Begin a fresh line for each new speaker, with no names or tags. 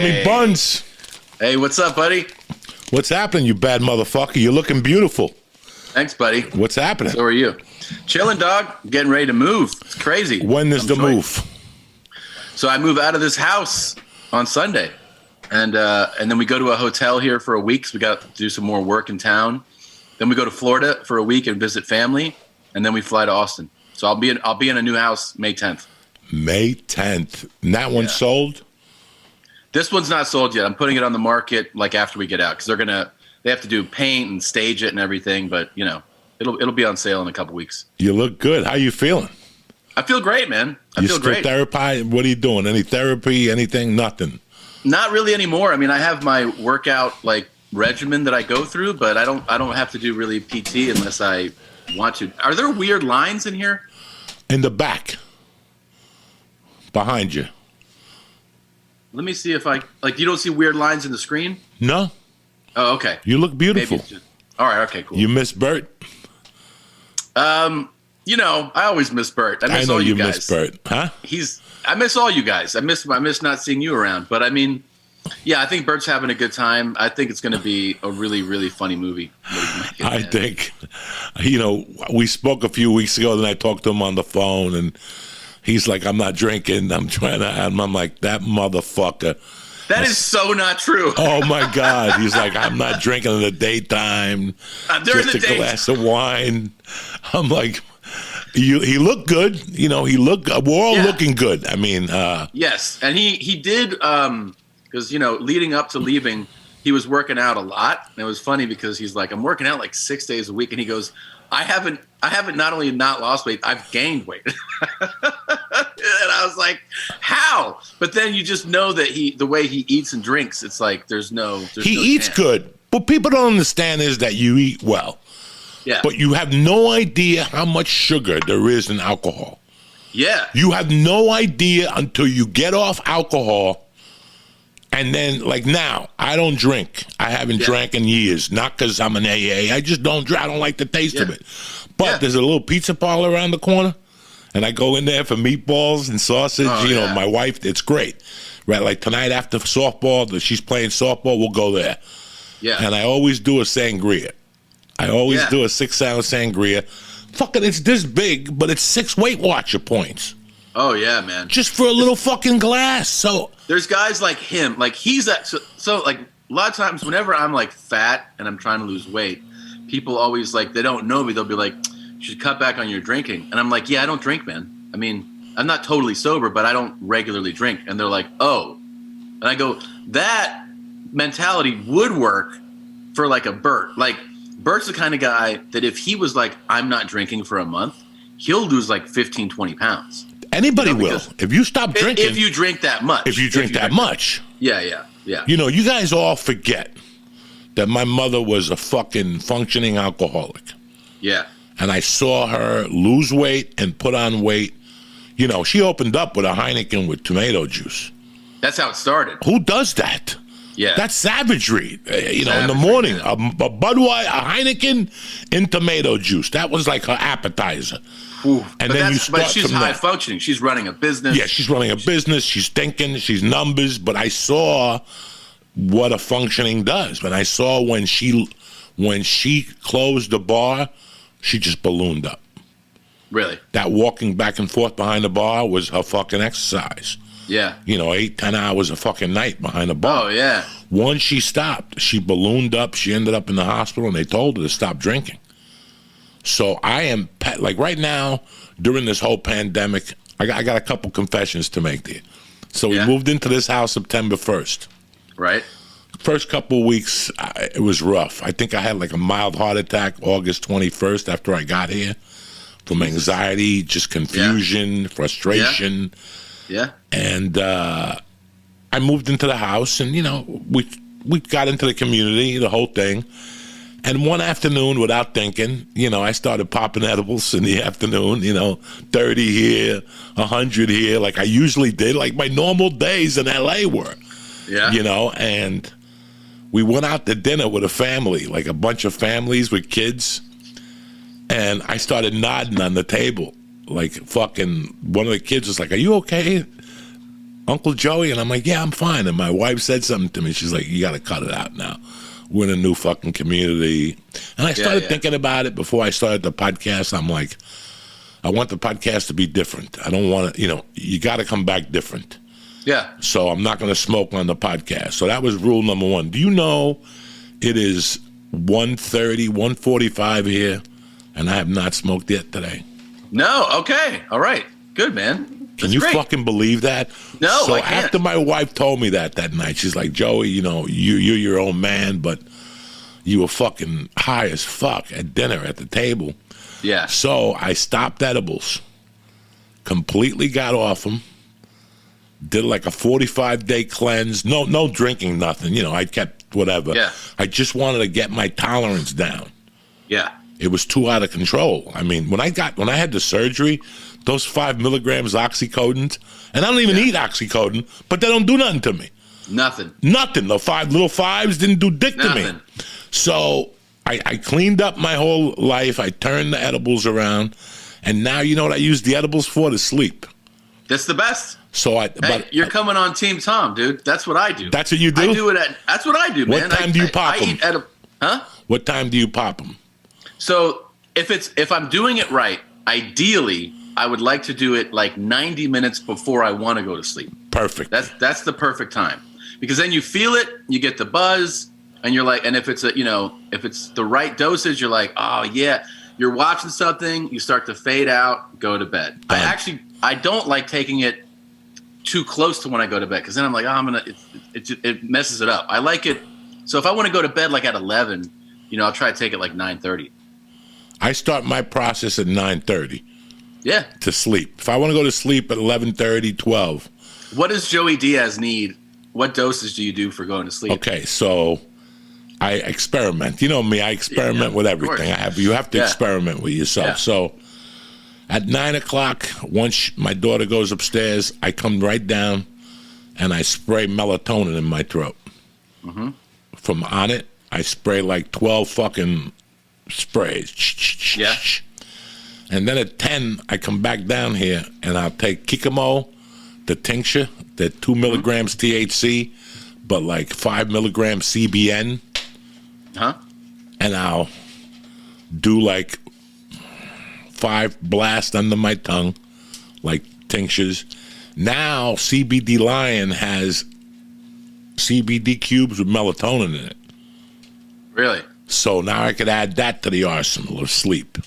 Tommy Buns.
Hey, what's up, buddy?
What's happening, you bad motherfucker? You're looking beautiful.
Thanks, buddy.
What's happening?
So are you. Chilling, dog. Getting ready to move. It's crazy.
When is the move?
So I move out of this house on Sunday. And then we go to a hotel here for a week because we got to do some more work in town. Then we go to Florida for a week and visit family. And then we fly to Austin. So I'll be in a new house May 10th.
May 10th. And that one's sold?
This one's not sold yet. I'm putting it on the market like after we get out because they have to do paint and stage it and everything. But you know, it'll be on sale in a couple weeks.
You look good. How you feeling?
I feel great, man. I feel great.
Therapy? What are you doing? Any therapy? Anything? Nothing.
Not really anymore. I mean, I have my workout regimen that I go through, but I don't have to do really PT unless I want to. Are there weird lines in here?
In the back, behind you.
Let me see if you don't see weird lines in the screen?
No.
Oh, okay.
You look beautiful.
All right, okay, cool.
You miss Bert?
You know, I always miss Bert. I know you guys.
Miss Bert, huh?
I miss all you guys. I miss not seeing you around. But I mean, yeah, I think Bert's having a good time. I think it's going to be a really, really funny movie.
I think, you know, we spoke a few weeks ago, then I talked to him on the phone, and he's like, I'm not drinking. I'm trying to, and I'm like, that motherfucker.
That is so not true.
Oh, my God. He's like, I'm not drinking in the daytime.
During
just
the
a glass of wine. I'm like, he looked good. You know, we're all looking good. I mean.
Yes. And he did, because, you know, leading up to leaving, he was working out a lot. And it was funny because he's like, I'm working out 6 days a week. And he goes, I haven't not only not lost weight, I've gained weight. And I was like, how? But then you just know that the way he eats and drinks, it's like there's no
eats
chance.
Good. What people don't understand is that you eat well.
Yeah.
But you have no idea how much sugar there is in alcohol.
Yeah.
You have no idea until you get off alcohol. And then, now, I don't drink. I haven't drank in years. Not because I'm an AA. I just don't drink. I don't like the taste of it. But there's a little pizza parlor around the corner. And I go in there for meatballs and sausage. Know, my wife, it's great. Right? Like tonight after softball, she's playing softball, we'll go there.
Yeah.
And I always do a sangria. I always do a 6-ounce sangria. Fucking, it's this big, but it's 6 Weight Watcher points.
Oh, yeah, man.
Just for a little fucking glass. So
there's guys like him. He's that. So a lot of times whenever I'm fat and I'm trying to lose weight, people always they don't know me. They'll be like, you should cut back on your drinking. And I'm like, yeah, I don't drink, man. I mean, I'm not totally sober, but I don't regularly drink. And they're like, oh. And I go, that mentality would work for a Bert. Bert's the kind of guy that if he was I'm not drinking for a month, he'll lose 15, 20 pounds.
Anybody will. If you stop drinking.
If you drink that much.
If you drink that much.
Yeah.
You know, you guys all forget that my mother was a fucking functioning alcoholic.
Yeah.
And I saw her lose weight and put on weight. You know, she opened up with a Heineken with tomato juice.
That's how it started.
Who does that?
Yeah.
That's savagery. In the morning, a Budweiser, a Heineken in tomato juice. That was her appetizer.
Ooh,
and then
but she's high functioning. She's running a business.
Yeah, she's running a business. She's thinking. She's numbers. But I saw what a functioning does. And I saw when she closed the bar, she just ballooned up.
Really?
That walking back and forth behind the bar was her fucking exercise.
Yeah.
8-10 hours a fucking night behind the bar.
Oh, yeah.
Once she stopped, she ballooned up. She ended up in the hospital, and they told her to stop drinking. So I am, right now, during this whole pandemic, I got a couple confessions to make there. So we moved into this house September 1st.
Right.
First couple of weeks, it was rough. I think I had a mild heart attack August 21st after I got here from anxiety, just confusion, frustration.
Yeah.
And I moved into the house, and, we got into the community, the whole thing. And one afternoon, without thinking, I started popping edibles in the afternoon, 30 here, 100 here, like I usually did, like my normal days in L.A. were.
Yeah.
And we went out to dinner with a family, like a bunch of families with kids. And I started nodding on the table. Like fucking, one of the kids was like, "Are you okay?" Uncle Joey? And I'm like, yeah, I'm fine. And my wife said something to me. She's like, you got to cut it out now. We're in a new fucking community. And I started thinking about it before I started the podcast. I'm like, I want the podcast to be different. I don't want to, you got to come back different.
Yeah.
So I'm not going to smoke on the podcast. So that was rule number one. Do you know it is 1:30, 1:45 here, and I have not smoked yet today?
No. Okay. All right. Good, man.
Can you fucking believe that?
No,
So
I can't.
after my wife told me that night, she's like, Joey, you're your own man, but you were fucking high as fuck at dinner at the table.
Yeah.
So I stopped edibles, completely got off them, did like a 45-day cleanse. No drinking, nothing. I kept whatever.
Yeah.
I just wanted to get my tolerance down.
Yeah.
It was too out of control. I mean, when I had the surgery, those 5 milligrams oxycodone, and I don't even eat oxycodone, but they don't do nothing to me.
Nothing.
Nothing. The little fives didn't do dick to me.
Nothing.
So I cleaned up my whole life. I turned the edibles around, and now you know what I use the edibles for? To sleep.
That's the best.
So
you're coming on Team Tom, dude. That's what I do.
That's what you do?
I do it that's what I do, man.
What time do you pop them?
Huh?
What time do you pop them?
So if I'm doing it right, ideally I would like to do it like 90 minutes before I want to go to sleep.
Perfect.
That's the perfect time, because then you feel it, you get the buzz, and you're like, and if it's if it's the right dosage, you're like, oh yeah, you're watching something, you start to fade out, go to bed. I don't like taking it too close to when I go to bed, because then I'm like, oh, it messes it up. I like it. So if I want to go to bed like at 11, I'll try to take it like 9:30.
I start my process at 9:30.
Yeah.
To sleep. If I want to go to sleep at 11:30, 12.
What does Joey Diaz need? What doses do you do for going to sleep?
Okay, so I experiment. You know me, I experiment with everything. You have to experiment with yourself.
Yeah.
So at 9 o'clock, once my daughter goes upstairs, I come right down and I spray melatonin in my throat. Mm-hmm. From on it, I spray like 12 fucking sprays.
Yeah.
And then at 10, I come back down here and I'll take Kikamo, the tincture, the 2 milligrams THC, but like 5 milligrams CBN.
Huh?
And I'll do like 5 blasts under my tongue, like tinctures. Now CBD Lion has CBD cubes with melatonin in it.
Really?
So now I could add that to the arsenal of sleep.